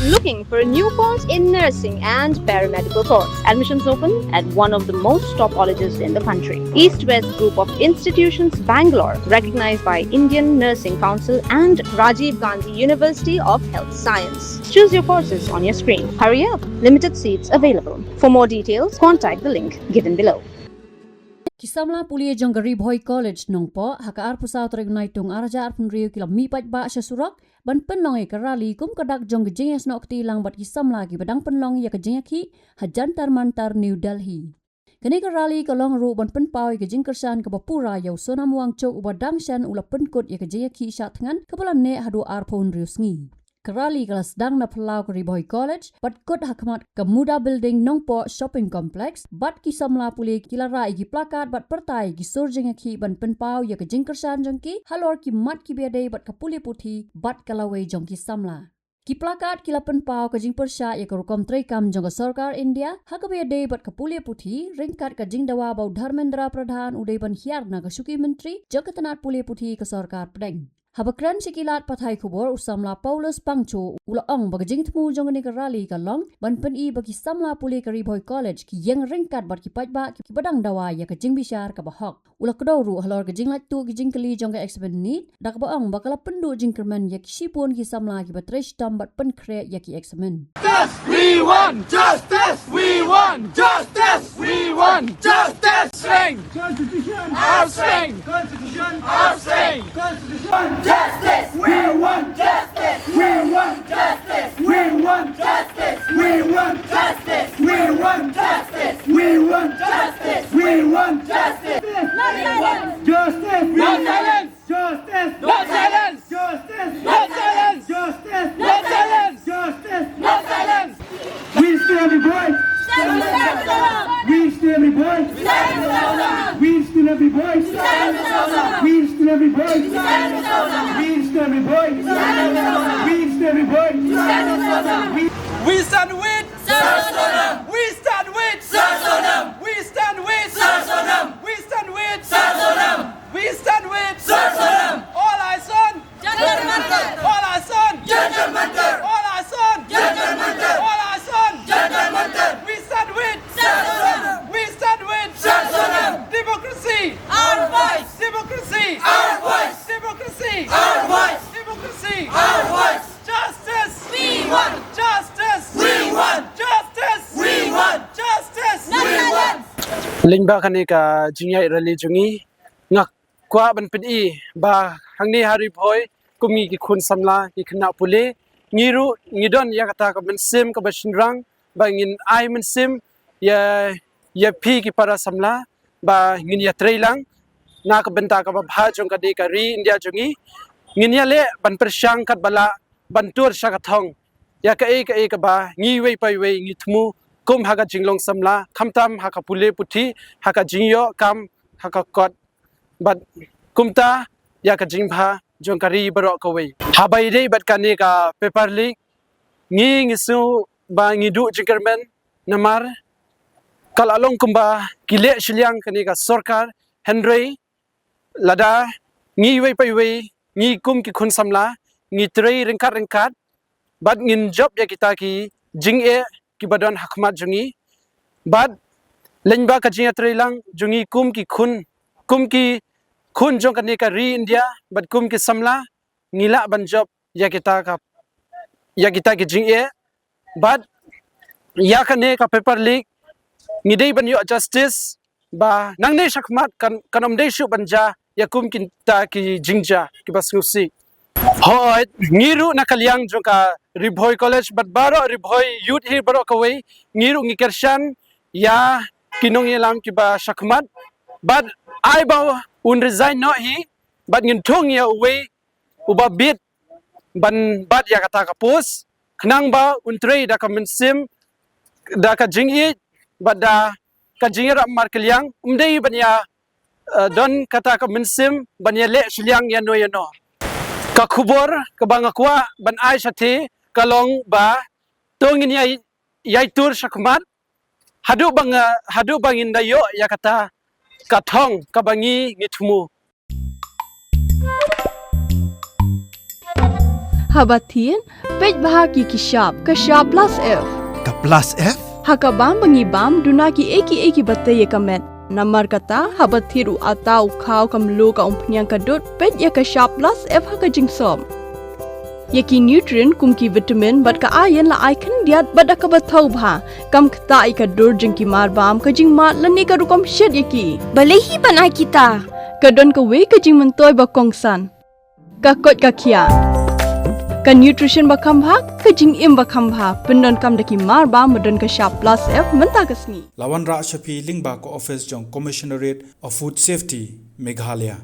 Looking for a new course in nursing and paramedical course? Admissions open at one of the most top colleges in the country. East-West Group of Institutions, Bangalore, recognized by Indian Nursing Council and Rajiv Gandhi University of Health Science. Choose your courses on your screen. Hurry up! Limited seats available. For more details, contact the link given below. Samla Pule jong Ri-Bhoi College Nongpoh haka pusau teregunai tung araja arpun riu kila mi pat ba syasurak ban Pynlong rali kum kadak jong Jingïakhih nok tilang bat Samla ki badang Pynlong ya Jingïakhih hajantar mantar New Delhi. Kini rali kalong ru ban Pynpau ke Kyrshan ke Bapura yau sonam wang chok ubadang shan ula Pynkut ya Jingïakhih syatngan kepalan ne hadu arpun riu sngi. Kerali kelas sedang na pelau ke Ri-Bhoi College, bat kot hakmat ke Muda Building Nongpoh Shopping Complex, bat ki Samla Pule kilara igi plakat bat pertai ki sur Jingïakhih ban Pynpau ya ke Kyrshan jongki, halor ki mat ki biadai bat ke Pule Putih, bat kalawai jongki Samla. Ki plakat kila Pynpau ke Persya ya ke rukom trekam jong ke Sarkar India, haka biadai bat ke Pule Putih, ringkat ke Dawa bau Dharmendra Pradhan udai ban hiarna ke Suki Menteri, jong ke Tenat Pule Putih ke Sarkar Pedeng. Habakran sikilat pathai kubur Samla Paulus Pangcho ula ong bagi jingtmu jong ni rali kalong ban pen bagi Samla Pule ke Ri-Bhoi College ki yang ringkat bar ki pajba ki badang dawa ya ke jing bishar ka bahok ula kedoru halor ke jing latu ki jing keli jong ke experiment ni dak ba ong bakala pendu jing kerman ya ki sipun ki Samla ki batresh tam bat pen kre ya ki experiment. We want justice! We want justice! We want justice! Strength! Constitution! Our strength! Constitution! Our strength! Constitution! Justice! We want justice! We want justice! We want justice! We want justice! We want justice! We want justice! We want justice! No silence! Justice! No silence! Justice! No silence! Justice! No silence! Justice! No silence! Justice! No silence! We stand in voice! We stand in voice! We stand every voice! We stand every voice! We stand every voice! We stand every voice! We stand with Sarsonam! We stand with Sarsonam! We stand with Sarsonam! We stand with Sarsonam! We stand with Sarsonam! All eyes on Jantar Mantar! All eyes on Jantar Mantar! All eyes on Jantar Mantar! All eyes on Jantar Mantar! We stand with Sarsonam! We stand with Sarsonam! Democracy! Our voice! Democracy! Our voice! Democracy! Our voice! Democracy! Our voice! Justice! We want justice! We want justice! We want justice! We want! Lingba kanika Jingïakhih rali jungi ngak kwa ban pen ba hangni Ri-Bhoi kumi ki khun Samla ki khna Pule ngiru ngidon ya kata ka mensim ka bashinrang ba ngin ai mensim ya phi ki para Samla ba ngin ya trailang na ka benta ka ba bha jong ka de ka ri India jungi ngin ya le ban persyang kat bala ban tur sha ka thong ya ka e ka ba ngi wei pai wei ngi thmu kum ha ka jinglong Samla khamtam ha ka Pule Puthi ha ka jingyo kam ha ka kot bat kumta ya ka jingpha jong kari barok ka wei habai dei bat kane ka paper leak ngi ngisu ba ngidu jingkermen namar kalalong kumba kile Shillong kane ka Sarkar Henry lada ngi wei pai wei ngi kum ki khun Samla ngi trei ringkat bat ngin job ya kita ki Jingïakhih ki badon hakmat jungi bat lenba ka jinga trei lang jungi kum ki khun jong kane ka ri India bat kum ki Samla ngila ban job ya kita ki Jingïakhih bat ya kane ka paper leak ngidei ban yo justice ba nangne shakmat kanom dei shu banja ya kum kinta ki jingja ki basnusi hoi ngiru nakaliang jong ka Ri-Bhoi College bat baro Ri-Bhoi youth hi baro ka wei ngiru ngi Kyrshan ya kinong yelam ki ba shakmat bat ai ba un resign no hi bat ngin thong ya wei uba bit ban bat ya kata ka pos khnang ba un trei da ka mensim da ka Jingïakhih bat da ka Jingïakhih mar kaliang umdei ban ya don kata ka mensim ban ya le Shillong ya no ka khubor ka bangakwa ban ai sathi kalong ba tongin yai tur shakmat hadu bangin da yo ya kata ka thong ka bangi ngithmu Habatin, pej bahagi kishap, kashap plus F. Ka plus F? Hakabam bangibam dunaki eki batay kamet. Namar kata habatiru atau kau kamlu ka umpnyang kadut pej ya kashap plus F hakajingsom. Yaki nutrient kumki vitamin bat ka iron la icon diat bat ka bathau bha kam kta I ka dur jingki mar bam ka jing mat lani ka rukom shed yaki balehi banai kita kadon ka we ka jing mentoy ba kongsan ka kot ka khia ka nutrition ba kham bha ka jing im ba kham bha pendon kam daki mar bam modon ka sharp plus F menta kasni Lawan Ra Shapi Lingba ko office jong Commissionerate of Food Safety Meghalaya